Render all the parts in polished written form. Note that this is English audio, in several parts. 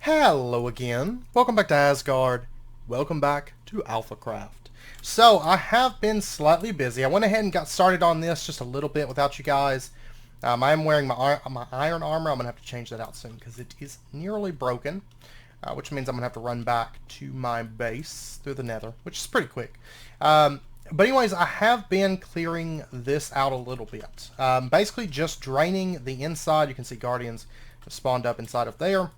Hello again. Welcome back to Asgard. Welcome back to Alphacraft. So, I have been slightly busy. I went ahead and got started on this just a little bit without you guys. I am wearing my iron armor. I'm going to have to change that out soon because it is nearly broken. Which means I'm going to have to run back to my base through the nether, which is pretty quick. But anyways, I have been clearing this out a little bit. Basically just draining the inside. You can see guardians have spawned up inside of there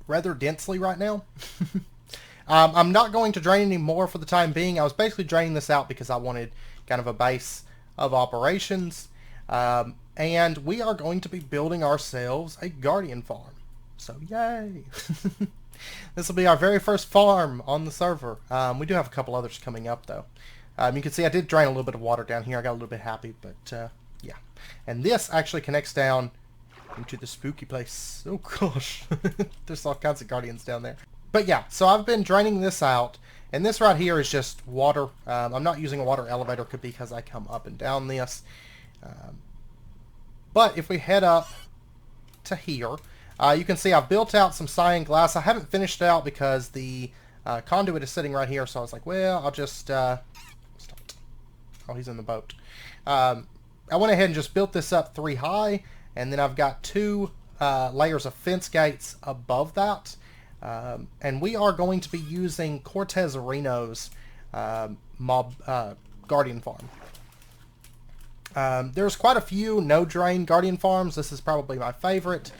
rather densely right now. I'm not going to drain any more for the time being. I was basically draining this out because I wanted kind of a base of operations. And we are going to be building ourselves a guardian farm. So yay! This will be our very first farm on the server. We do have a couple others coming up though. You can see I did drain a little bit of water down here. I got a little bit happy, but yeah. And this actually connects down into the spooky place. Oh gosh. There's all kinds of guardians down there. But yeah, so I've been draining this out, and this right here is just water. I'm not using a water elevator because I come up and down this. But if we head up to here, you can see I've built out some cyan glass. I haven't finished it out because the conduit is sitting right here, so I was like, well, I'll just... stop. Oh, he's in the boat. I went ahead and just built this up 3 high, and then I've got 2 layers of fence gates above that. And we are going to be using Cortez Areno's guardian farm. There's quite a few no-drain guardian farms. This is probably my favorite.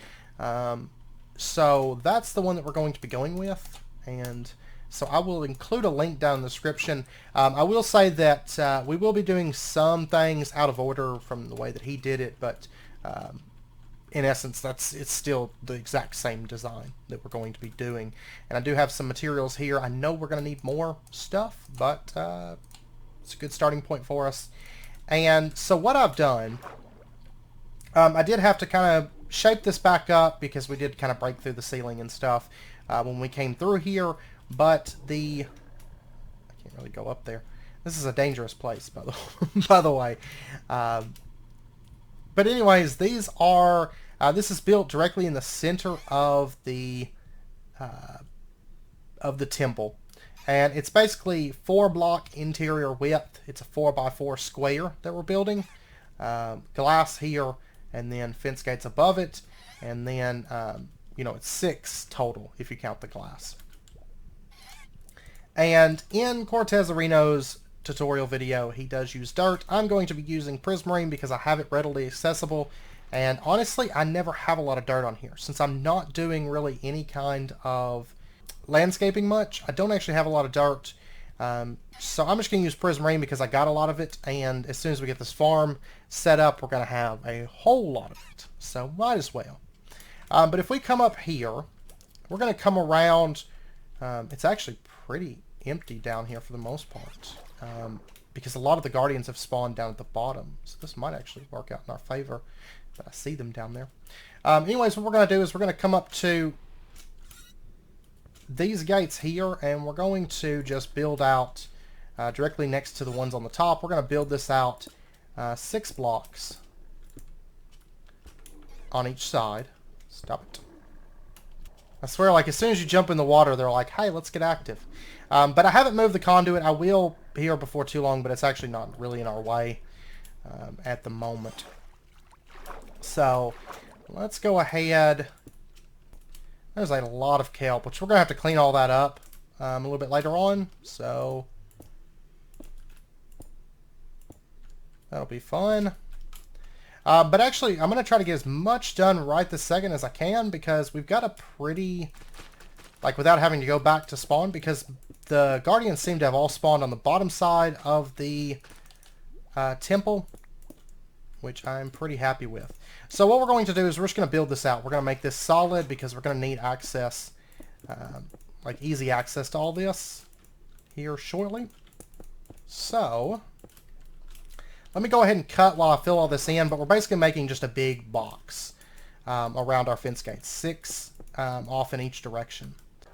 So that's the one that we're going to be going with. And so I will include a link down in the description. I will say that we will be doing some things out of order from the way that he did it, but in essence, it's still the exact same design that we're going to be doing. And I do have some materials here. I know we're going to need more stuff, but it's a good starting point for us. And so what I've done, I did have to kind of shape this back up because we did kind of break through the ceiling and stuff when we came through here. But I can't really go up there. This is a dangerous place, by the way. But anyways, these are... this is built directly in the center of the temple. And it's basically 4-block interior width. It's a 4x4 square that we're building. Glass here, and then fence gates above it. And then, it's 6 total if you count the glass. And in Cortez Areno's tutorial video, he does use dirt. I'm going to be using prismarine because I have it readily accessible. And honestly, I never have a lot of dirt on here. Since I'm not doing really any kind of landscaping much, I don't actually have a lot of dirt. So I'm just going to use prismarine because I got a lot of it. And as soon as we get this farm set up, we're going to have a whole lot of it. So might as well. But if we come up here, we're going to come around. It's actually pretty empty down here for the most part. Because a lot of the guardians have spawned down at the bottom. So this might actually work out in our favor. But I see them down there. Anyways, what we're going to do is we're going to come up to these gates here. And we're going to just build out directly next to the ones on the top. We're going to build this out 6 blocks on each side. Stop it. I swear, like, as soon as you jump in the water, they're like, hey, let's get active. But I haven't moved the conduit. I will here before too long, but it's actually not really in our way at the moment. So, let's go ahead. There's a lot of kelp, which we're going to have to clean all that up a little bit later on. So, that'll be fun. But actually, I'm going to try to get as much done right this second as I can because we've got a pretty... Like, without having to go back to spawn, because the guardians seem to have all spawned on the bottom side of the temple, which I'm pretty happy with. So what we're going to do is we're just going to build this out. We're going to make this solid because we're going to need access, like easy access to all this here shortly. So... let me go ahead and cut while I fill all this in, but we're basically making just a big box around our fence gates. 6 off in each direction.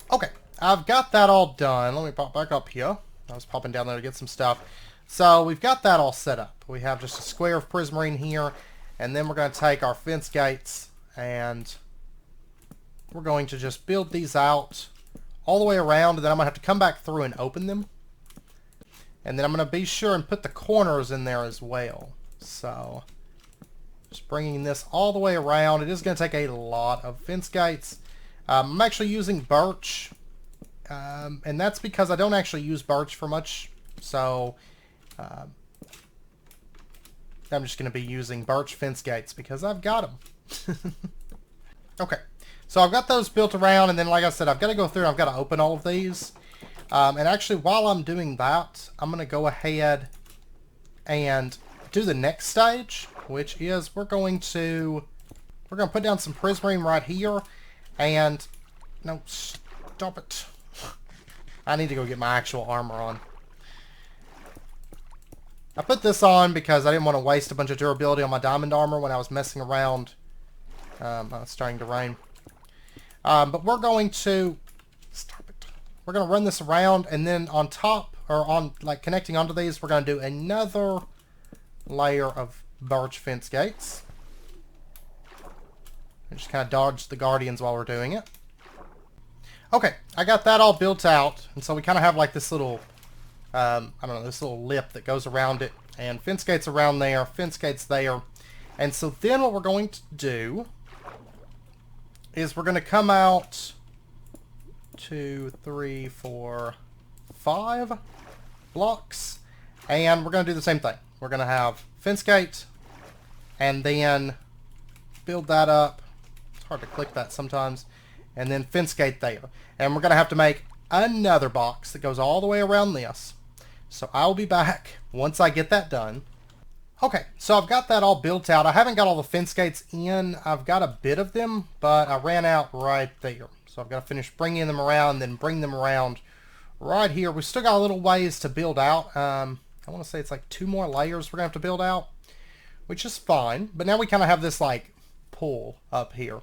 Okay, I've got that all done. Let me pop back up here. I was popping down there to get some stuff. So we've got that all set up. We have just a square of prismarine here, and then we're going to take our fence gates and we're going to just build these out all the way around, and then I'm going to have to come back through and open them. And then I'm going to be sure and put the corners in there as well. So, just bringing this all the way around. It is going to take a lot of fence gates. I'm actually using birch, and that's because I don't actually use birch for much. So, I'm just going to be using birch fence gates because I've got them. Okay, so I've got those built around, and then like I said, I've got to go through and I've got to open all of these. And actually, while I'm doing that, I'm going to go ahead and do the next stage, which is we're going to put down some prismarine right here, and no, stop it. I need to go get my actual armor on. I put this on because I didn't want to waste a bunch of durability on my diamond armor when I was messing around. It's starting to rain. But we're going to stop it. We're going to run this around, and then on top, or on like connecting onto these, we're going to do another layer of birch fence gates. And just kind of dodge the guardians while we're doing it. Okay, I got that all built out, and so we kind of have like this little, I don't know, this little lip that goes around it, and fence gates around there, fence gates there. And so then what we're going to do is we're going to come out 2, 3, 4, 5 blocks, and we're going to do the same thing. We're going to have fence gate, and then build that up. It's hard to click that sometimes. And then fence gate there. And we're going to have to make another box that goes all the way around this. So I'll be back once I get that done. Okay, so I've got that all built out. I haven't got all the fence gates in. I've got a bit of them, but I ran out right there. So I've got to finish bringing them around, then bring them around right here. We've still got a little ways to build out. I want to say it's like 2 more layers we're going to have to build out, which is fine. But now we kind of have this like pull up here.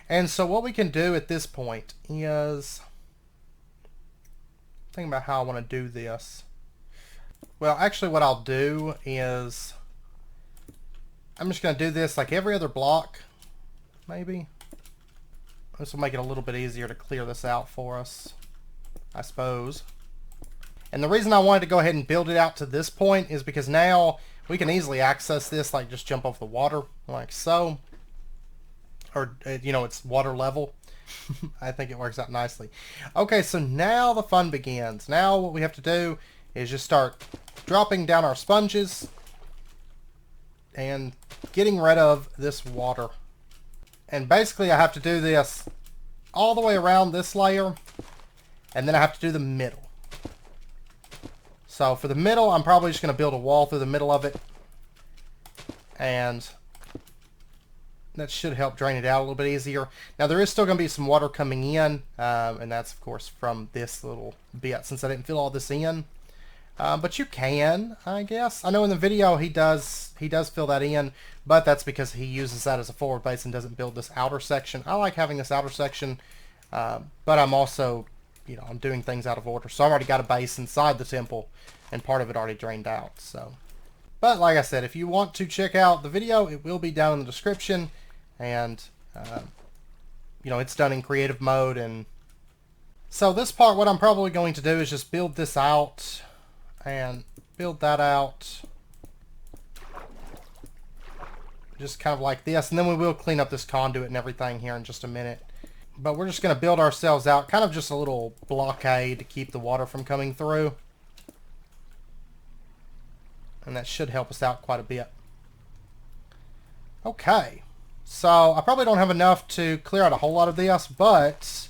And so what we can do at this point is think about how I want to do this. Well, actually what I'll do is I'm just going to do this like every other block, maybe. This will make it a little bit easier to clear this out for us, I suppose. And the reason I wanted to go ahead and build it out to this point is because now we can easily access this, like just jump off the water, like so. Or, you know, it's water level. I think it works out nicely. Okay, so now the fun begins. Now what we have to do is just start dropping down our sponges and getting rid of this water. And basically I have to do this all the way around this layer, and then I have to do the middle. So for the middle, I'm probably just going to build a wall through the middle of it, and that should help drain it out a little bit easier. Now there is still going to be some water coming in, and that's of course from this little bit since I didn't fill all this in. But you can, I guess. I know in the video he does fill that in, but that's because he uses that as a forward base and doesn't build this outer section. I like having this outer section, but I'm also, you know, I'm doing things out of order. So I've already got a base inside the temple, and part of it already drained out. So, but like I said, if you want to check out the video, it will be down in the description, and you know, it's done in creative mode. And so this part, what I'm probably going to do is just build this out and build that out just kind of like this, and then we will clean up this conduit and everything here in just a minute. But we're just going to build ourselves out kind of just a little blockade to keep the water from coming through, and that should help us out quite a bit. Okay, so I probably don't have enough to clear out a whole lot of this, but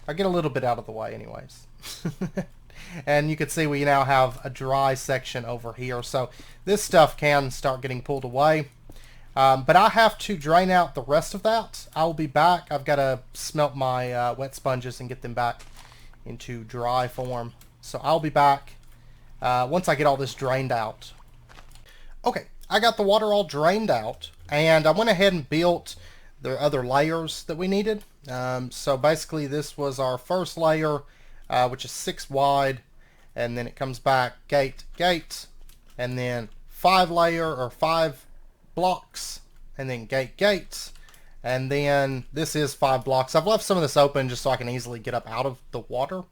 I get a little bit out of the way anyways. And you can see we now have a dry section over here, so this stuff can start getting pulled away. But I have to drain out the rest of that. I will be back. I've got to smelt my wet sponges and get them back into dry form. So I'll be back once I get all this drained out. Okay, I got the water all drained out, and I went ahead and built the other layers that we needed. So basically this was our first layer, which is 6 wide, and then it comes back gate, gate, and then 5 layer or 5 blocks, and then gate, gate, and then this is 5 blocks. I've left some of this open just so I can easily get up out of the water.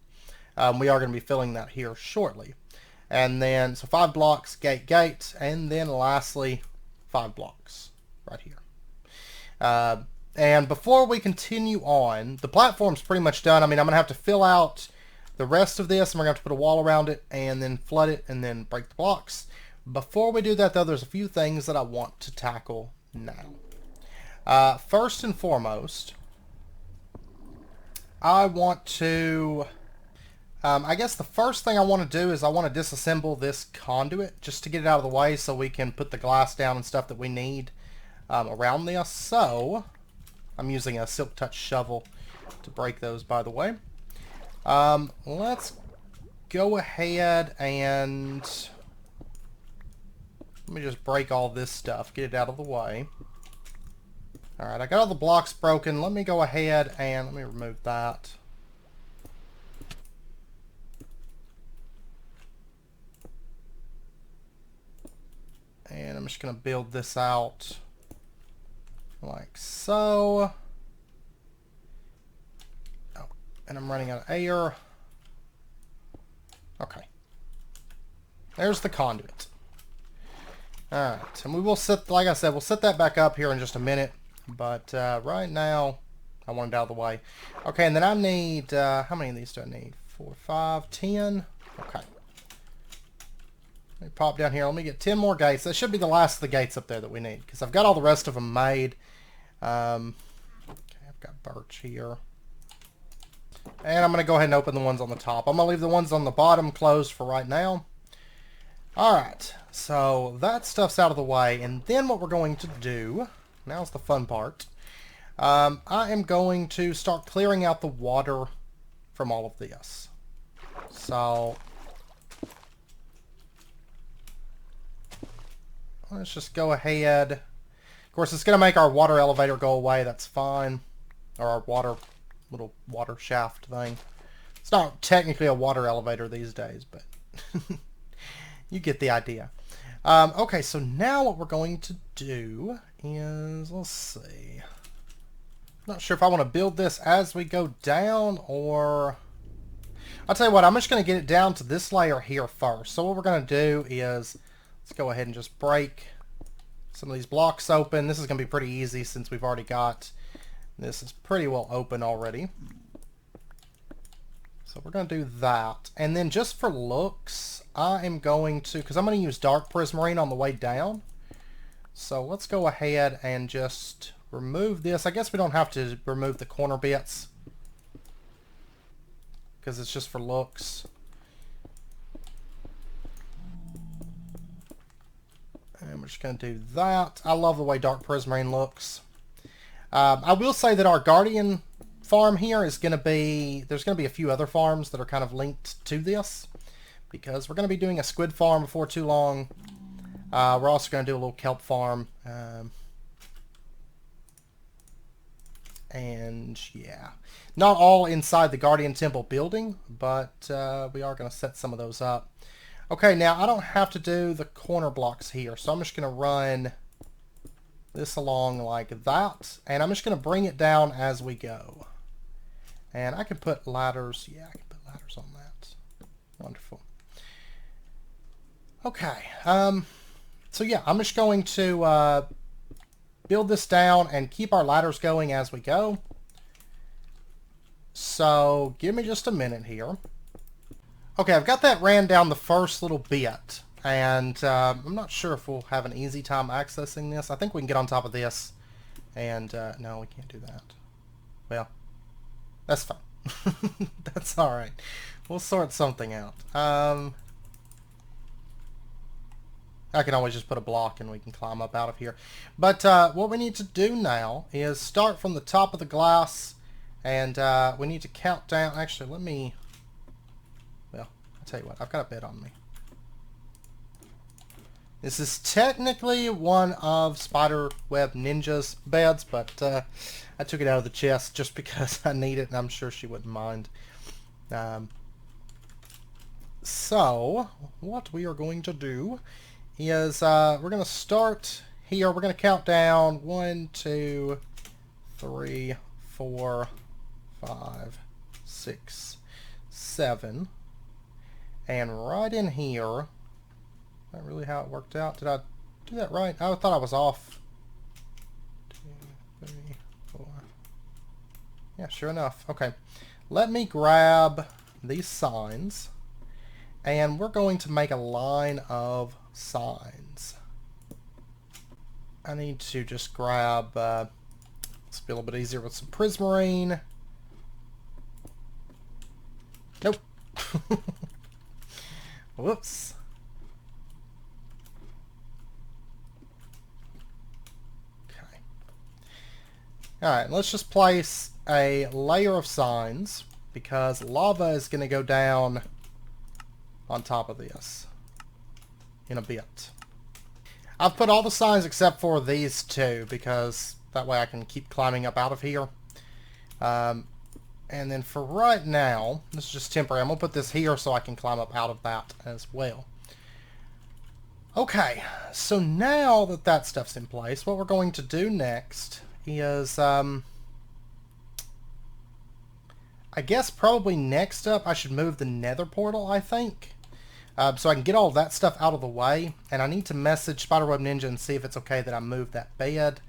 We are going to be filling that here shortly. And then, so 5 blocks, gate, gate, and then lastly, 5 blocks right here. And before we continue on, the platform's pretty much done. I mean, I'm going to have to fill out the rest of this, and we're going to have to put a wall around it, and then flood it, and then break the blocks. Before we do that, though, there's a few things that I want to tackle now. First and foremost, I want to... I guess the first thing I want to do is I want to disassemble this conduit just to get it out of the way so we can put the glass down and stuff that we need around this. So, I'm using a Silk Touch shovel to break those, by the way. Let's go ahead and... let me just break all this stuff, get it out of the way. Alright, I got all the blocks broken. Let me go ahead and let me remove that. And I'm just going to build this out like so. Oh, and I'm running out of air. Okay. There's the conduit. Alright, and we will set, like I said, we'll set that back up here in just a minute. But right now, I want it out of the way. Okay, and then I need, how many of these do I need? 4, 5, 10. Okay. Let me pop down here. Let me get 10 more gates. That should be the last of the gates up there that we need, because I've got all the rest of them made. Okay, I've got birch here. And I'm going to go ahead and open the ones on the top. I'm going to leave the ones on the bottom closed for right now. Alright, so that stuff's out of the way. And then what we're going to do, now's the fun part, I am going to start clearing out the water from all of this. So... let's just go ahead. Of course, it's going to make our water elevator go away. That's fine. Or our little water shaft thing. It's not technically a water elevator these days, but you get the idea. Okay, so now what we're going to do is, let's see. Not sure if I want to build this as we go down, or... I'll tell you what, I'm just going to get it down to this layer here first. So what we're going to do is... let's go ahead and just break some of these blocks open. This is going to be pretty easy since we've already got... this is pretty well open already. So we're going to do that. And then just for looks, I am going to... because I'm going to use dark prismarine on the way down. So let's go ahead and just remove this. I guess we don't have to remove the corner bits, because it's just for looks. And we're just going to do that. I love the way dark prismarine looks. I will say that our Guardian farm here is going to be... there's going to be a few other farms that are kind of linked to this, because we're going to be doing a squid farm before too long. We're also going to do a little kelp farm. And yeah, not all inside the Guardian Temple building, but we are going to set some of those up. Okay, now I don't have to do the corner blocks here, so I'm just going to run this along like that, and I'm just going to bring it down as we go. And I can put ladders, yeah, I can put ladders on that. Wonderful. Okay, so yeah, I'm just going to build this down and keep our ladders going as we go. So give me just a minute here. Okay, I've got that ran down the first little bit, and I'm not sure if we'll have an easy time accessing this. I think we can get on top of this, and no, we can't do that. Well, that's fine. That's alright. We'll sort something out. I can always just put a block and we can climb up out of here. But what we need to do now is start from the top of the glass, and we need to count down. Actually, let me... well, I'll tell you what. I've got a bed on me. This is technically one of Spiderweb Ninja's beds, but I took it out of the chest just because I need it, and I'm sure she wouldn't mind. So, what we are going to do is we're going to start here. We're going to count down 1, 2, 3, 4, 5, 6, 7. And right in here, is that really how it worked out? Did I do that right? I thought I was off. 2, 3, 4. Yeah, sure enough. Okay. Let me grab these signs. And we're going to make a line of signs. I need to just grab, let's be a little bit easier with some prismarine. Nope. Whoops. Okay. Alright, let's just place a layer of signs because lava is going to go down on top of this in a bit. I've put all the signs except for these two because that way I can keep climbing up out of here. And then for right now, this is just temporary. I'm going to put this here so I can climb up out of that as well. Okay, so now that that stuff's in place, what we're going to do next is, I guess probably next up I should move the nether portal, I think. So I can get all that stuff out of the way. And I need to message Spiderweb Ninja and see if it's okay that I move that bed.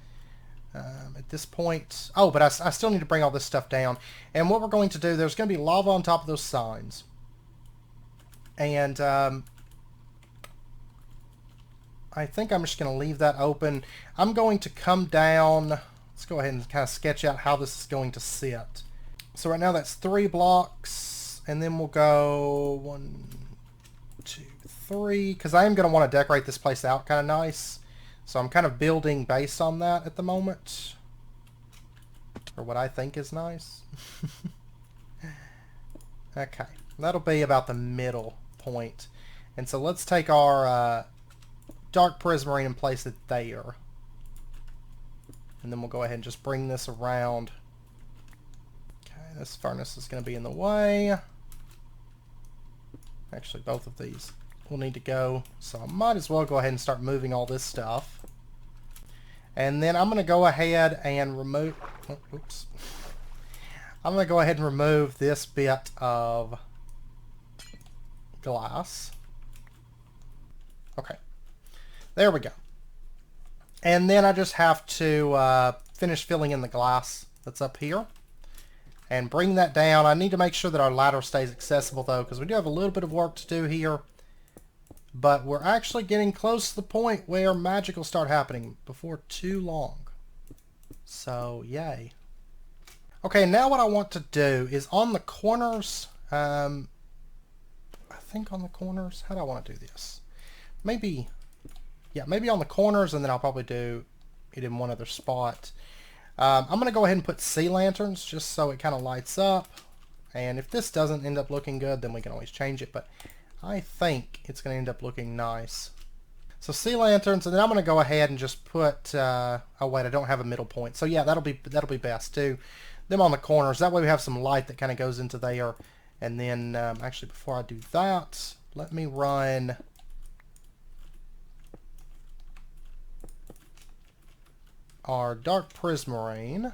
At this point... Oh, but I still need to bring all this stuff down. And what we're going to do, there's going to be lava on top of those signs. And I think I'm just going to leave that open. I'm going to come down... Let's go ahead and kind of sketch out how this is going to sit. So right now that's 3 blocks. And then we'll go 1, 2, 3, because I am going to want to decorate this place out kind of nice. So I'm kind of building based on that at the moment. Or what I think is nice. Okay, that'll be about the middle point. And so let's take our dark prismarine and place it there. And then we'll go ahead and just bring this around. Okay, this furnace is going to be in the way. Actually, both of these will need to go. So I might as well go ahead and start moving all this stuff. And then I'm going to go ahead and remove... Oh, oops. I'm going to go ahead and remove this bit of glass. Okay. There we go. And then I just have to finish filling in the glass that's up here. And bring that down. I need to make sure that our ladder stays accessible though, because we do have a little bit of work to do here. But we're actually getting close to the point where magic will start happening before too long. So, yay. Okay, now what I want to do is on the corners, I think on the corners, how do I want to do this? Maybe, yeah, maybe on the corners, and then I'll probably do it in one other spot. I'm going to go ahead and put sea lanterns just so it kind of lights up. And if this doesn't end up looking good, then we can always change it. But I think it's going to end up looking nice. So sea lanterns, and then I'm going to go ahead and just put, oh wait, I don't have a middle point. So yeah, that'll be best too. Them on the corners, that way we have some light that kind of goes into there. And then, actually before I do that, let me run our dark prismarine.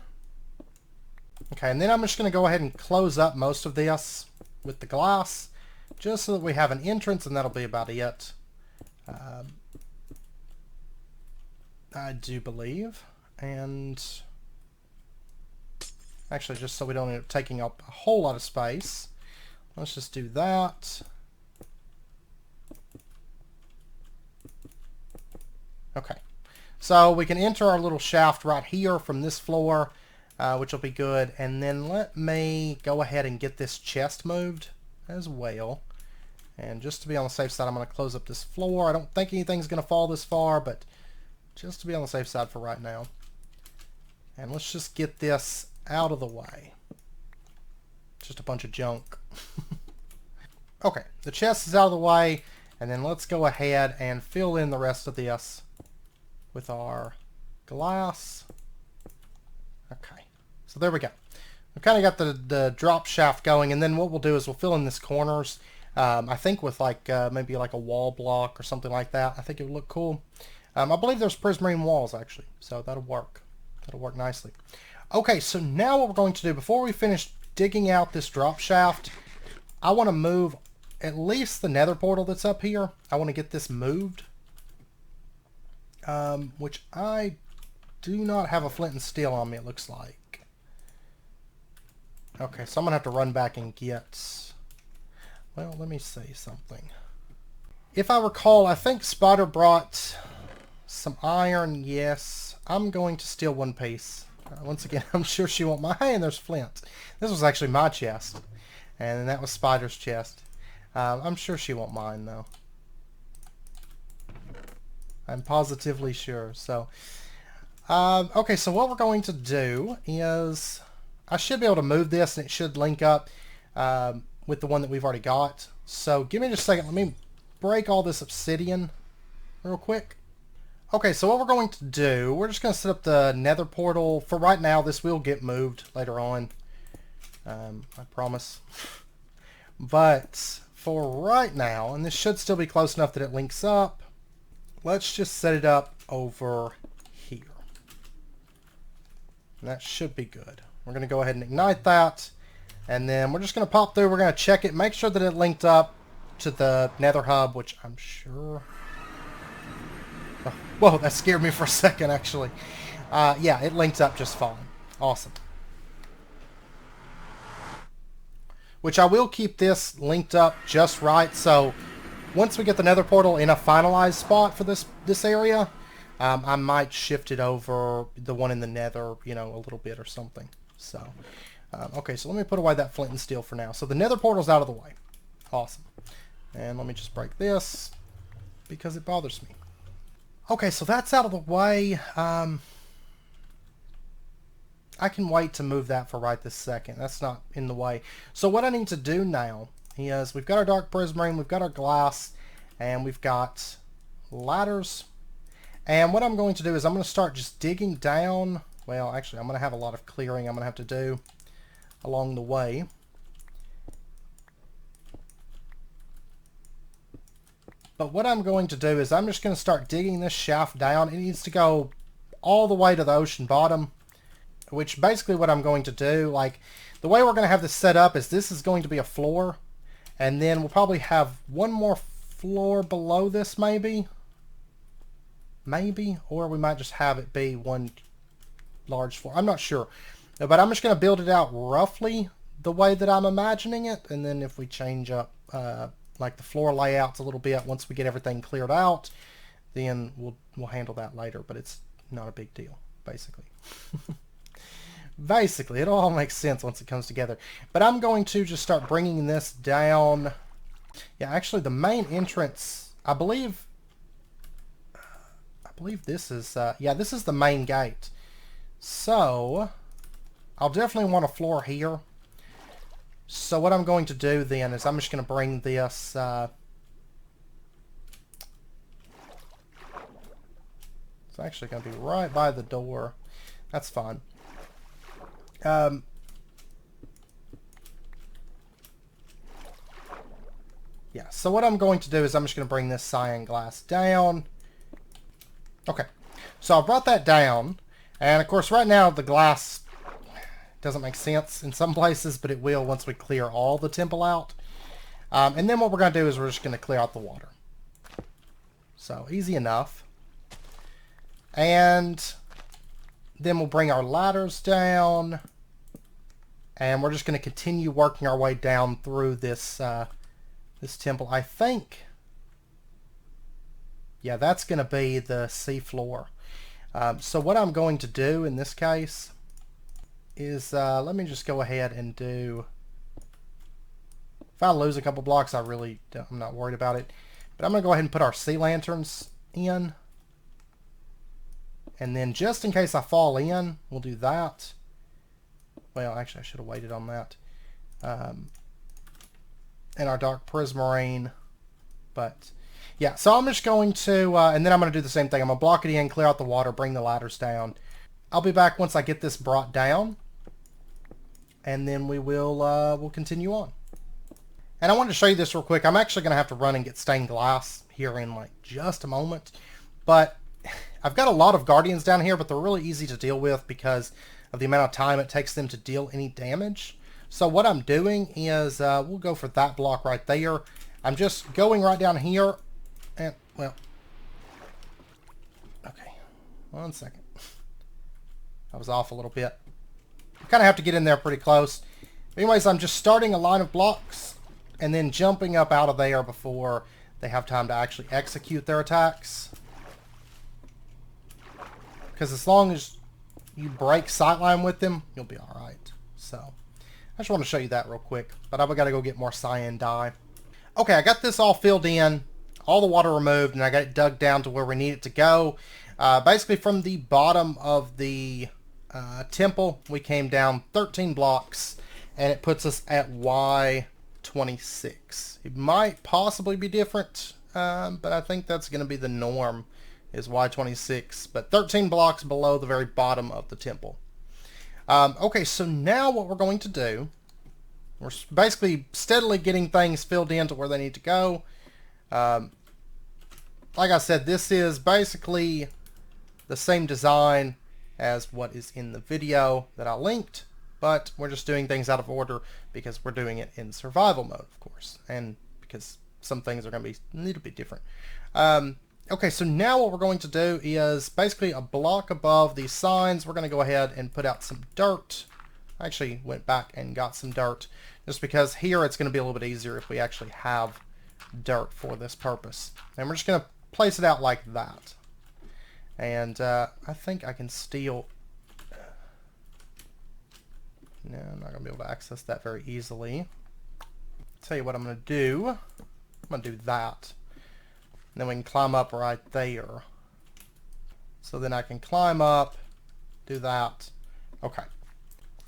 Okay, and then I'm just going to go ahead and close up most of this with the glass, just so that we have an entrance, and that'll be about it. I do believe. And actually, just so we don't end up taking up a whole lot of space, let's just do that. Okay. So we can enter our little shaft right here from this floor, which will be good. And then let me go ahead and get this chest moved as well. And just to be on the safe side, I'm going to close up this floor. I don't think anything's going to fall this far, but just to be on the safe side for right now. And let's just get this out of the way. Just a bunch of junk. Okay, the chest is out of the way. And then let's go ahead and fill in the rest of this with our glass. Okay, so there we go. We've kind of got the drop shaft going, and then what we'll do is we'll fill in these corners I think with like maybe like a wall block or something like that. I think it would look cool. I believe there's prismarine walls actually, so that'll work. That'll work nicely. Okay, so now what we're going to do, before we finish digging out this drop shaft, I want to move at least the nether portal that's up here. I want to get this moved. Which I do not have a flint and steel on me, it looks like. Okay, so I'm going to have to run back and get... Well, let me say something. If I recall, I think Spider brought some iron, yes. I'm going to steal one piece. Once again, I'm sure she won't mind. Hey, and there's flint. This was actually my chest. And that was Spider's chest. I'm sure she won't mind, though. I'm positively sure. So, okay, so what we're going to do is... I should be able to move this, and it should link up with the one that we've already got. So, give me just a second. Let me break all this obsidian real quick. Okay, so what we're going to do, we're just going to set up the nether portal. For right now, this will get moved later on. I promise. But for right now, and this should still be close enough that it links up, let's just set it up over here. And that should be good. We're going to go ahead and ignite that. And then we're just going to pop through. We're going to check it, make sure that it linked up to the nether hub, which I'm sure... Oh, whoa, that scared me for a second, actually. Yeah, it linked up just fine. Awesome. Which I will keep this linked up just right, so once we get the nether portal in a finalized spot for this area, I might shift it over the one in the nether, you know, a little bit or something. So, okay, so let me put away that flint and steel for now. So the nether portal's out of the way. Awesome. And let me just break this because it bothers me. Okay, so that's out of the way. I can wait to move that for right this second. That's not in the way. So what I need to do now is we've got our dark prismarine, we've got our glass, and we've got ladders. And what I'm going to do is I'm going to start just digging down. Well, actually, I'm going to have a lot of clearing I'm going to have to do along the way. But what I'm going to do is I'm just going to start digging this shaft down. It needs to go all the way to the ocean bottom, which basically what I'm going to do, like the way we're going to have this set up is this is going to be a floor, and then we'll probably have one more floor below this maybe, or we might just have it be one large floor. I'm not sure, but I'm just going to build it out roughly the way that I'm imagining it, and then if we change up like the floor layouts a little bit once we get everything cleared out, then we'll handle that later. But it's not a big deal, basically. Basically, it all makes sense once it comes together. But I'm going to just start bringing this down. Yeah, actually, the main entrance, I believe this is, yeah, this is the main gate. So, I'll definitely want a floor here. So what I'm going to do then is I'm just going to bring this, it's actually going to be right by the door. That's fine. Yeah, so what I'm going to do is I'm just going to bring this cyan glass down. Okay, so I brought that down, and of course right now the glass doesn't make sense in some places, but it will once we clear all the temple out. And then what we're going to do is we're just going to clear out the water. So easy enough. And then we'll bring our ladders down, and we're just going to continue working our way down through this this temple. I think, yeah, that's going to be the sea floor. So what I'm going to do in this case is, let me just go ahead and do, if I lose a couple blocks, I'm not worried about it. But I'm going to go ahead and put our sea lanterns in. And then just in case I fall in, we'll do that. Well, actually, I should have waited on that. And our dark prismarine. But, yeah, so I'm just going to, and then I'm going to do the same thing. I'm going to block it in, clear out the water, bring the ladders down. I'll be back once I get this brought down. And then we will we'll continue on. And I wanted to show you this real quick. I'm actually going to have to run and get stained glass here in like just a moment. But I've got a lot of guardians down here, but they're really easy to deal with because of the amount of time it takes them to deal any damage. So what I'm doing is, we'll go for that block right there. I'm just going right down here, and, well, okay, 1 second. I was off a little bit. You kind of have to get in there pretty close. But anyways, I'm just starting a line of blocks, and then jumping up out of there before they have time to actually execute their attacks. Because as long as you break sightline with them, you'll be alright. So, I just want to show you that real quick. But I've got to go get more cyan dye. Okay, I got this all filled in, all the water removed, and I got it dug down to where we need it to go. Basically, from the bottom of the temple, we came down 13 blocks, and it puts us at Y26. It might possibly be different, but I think that's going to be the norm, is Y26, but 13 blocks below the very bottom of the temple. Okay, so now what we're going to do, we're basically steadily getting things filled in to where they need to go. Like I said, this is basically the same design as what is in the video that I linked, but we're just doing things out of order because we're doing it in survival mode, of course, and because some things are going to need to be different. Okay, so now what we're going to do is basically a block above these signs. We're going to go ahead and put out some dirt. I actually went back and got some dirt just because here it's going to be a little bit easier if we actually have dirt for this purpose. And we're just going to place it out like that. And I think I can steal... No, I'm not going to be able to access that very easily. Tell you what I'm going to do. I'm going to do that. And then we can climb up right there. So then I can climb up, do that. Okay.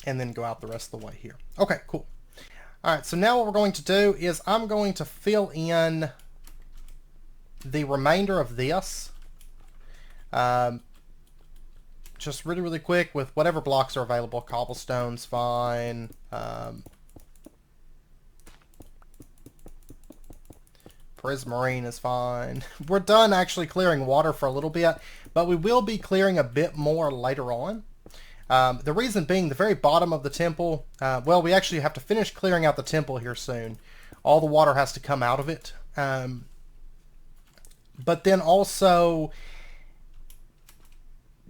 And then go out the rest of the way here. Okay, cool. Alright, so now what we're going to do is I'm going to fill in the remainder of this. Just really, really quick with whatever blocks are available. Cobblestone's fine. Prismarine is fine. We're done actually clearing water for a little bit, but we will be clearing a bit more later on. The reason being the very bottom of the temple, well, we actually have to finish clearing out the temple here soon. All the water has to come out of it. But then also,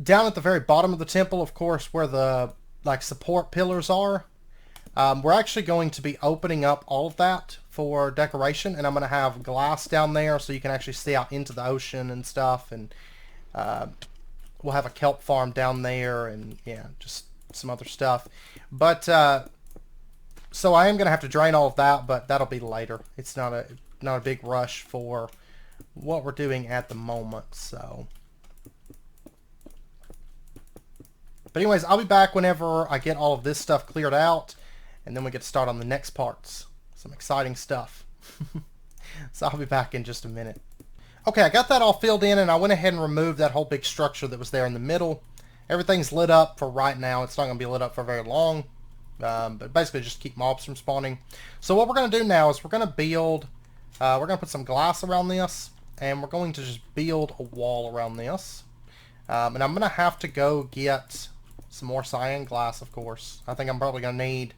down at the very bottom of the temple, of course, where the support pillars are, we're actually going to be opening up all of that for decoration, and I'm going to have glass down there so you can actually see out into the ocean and stuff, and we'll have a kelp farm down there, and yeah, just some other stuff. But so I am going to have to drain all of that, but that'll be later. It's not a big rush for what we're doing at the moment. So, but anyways, I'll be back whenever I get all of this stuff cleared out, and then we get to start on the next parts. Some exciting stuff. So I'll be back in just a minute. Okay, I got that all filled in, and I went ahead and removed that whole big structure that was there in the middle. Everything's lit up for right now. It's not going to be lit up for very long, but basically just keep mobs from spawning. So what we're going to do now is we're going to build, we're going to put some glass around this, and we're going to just build a wall around this. And I'm going to have to go get some more cyan glass, of course. I think I'm probably going to need,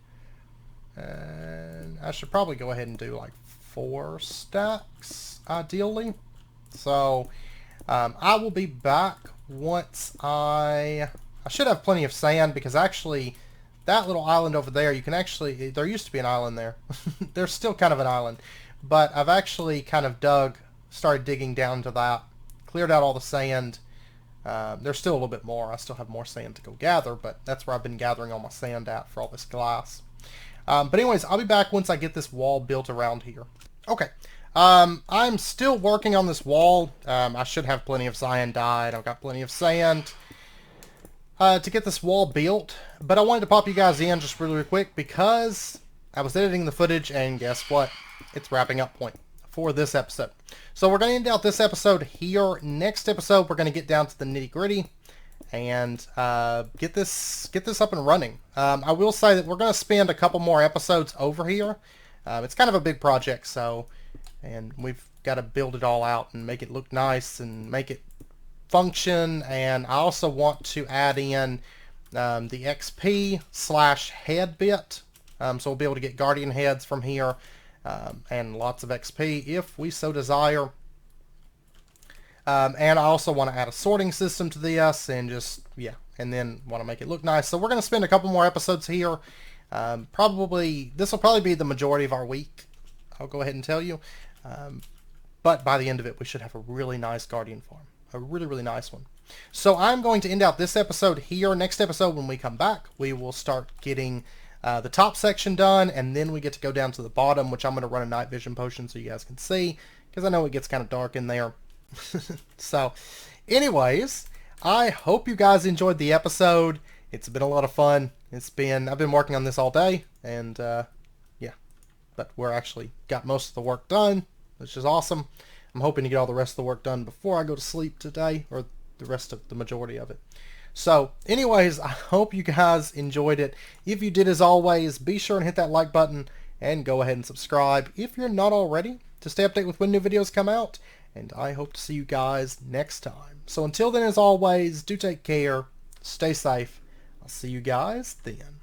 and I should probably go ahead and do like 4 stacks, ideally. So, I will be back once I should have plenty of sand, because actually, that little island over there, you can actually, there used to be an island there. There's still kind of an island. But I've actually kind of started digging down to that, cleared out all the sand. There's still a little bit more. I still have more sand to go gather, but that's where I've been gathering all my sand at for all this glass. But anyways, I'll be back once I get this wall built around here. Okay. I'm still working on this wall. I should have plenty of cyan dyed. I've got plenty of sand to get this wall built. But I wanted to pop you guys in just really quick because I was editing the footage, and guess what? It's wrapping up point for this episode. So we're going to end out this episode here. Next episode, we're going to get down to the nitty-gritty and get this up and running. I will say that we're going to spend a couple more episodes over here It's kind of a big project, and we've got to build it all out and make it look nice and make it function. And I also want to add in the XP/head bit, so we'll be able to get guardian heads from here, and lots of XP if we so desire. And I also want to add a sorting system to this, and and then want to make it look nice. So we're going to spend a couple more episodes here. This will probably be the majority of our week, I'll go ahead and tell you. But by the end of it, we should have a really nice guardian farm. A really, really nice one. So I'm going to end out this episode here. Next episode, when we come back, we will start getting the top section done, and then we get to go down to the bottom, which I'm going to run a night vision potion so you guys can see, because I know it gets kind of dark in there. So, anyways, I hope you guys enjoyed the episode. It's been a lot of fun. I've been working on this all day, and but we're actually got most of the work done, which is awesome. I'm hoping to get all the rest of the work done before I go to sleep today, or the rest of the majority of it. So, anyways, I hope you guys enjoyed it. If you did, as always, be sure and hit that like button and go ahead and subscribe if you're not already to stay updated with when new videos come out. And I hope to see you guys next time. So until then, as always, do take care, stay safe. I'll see you guys then.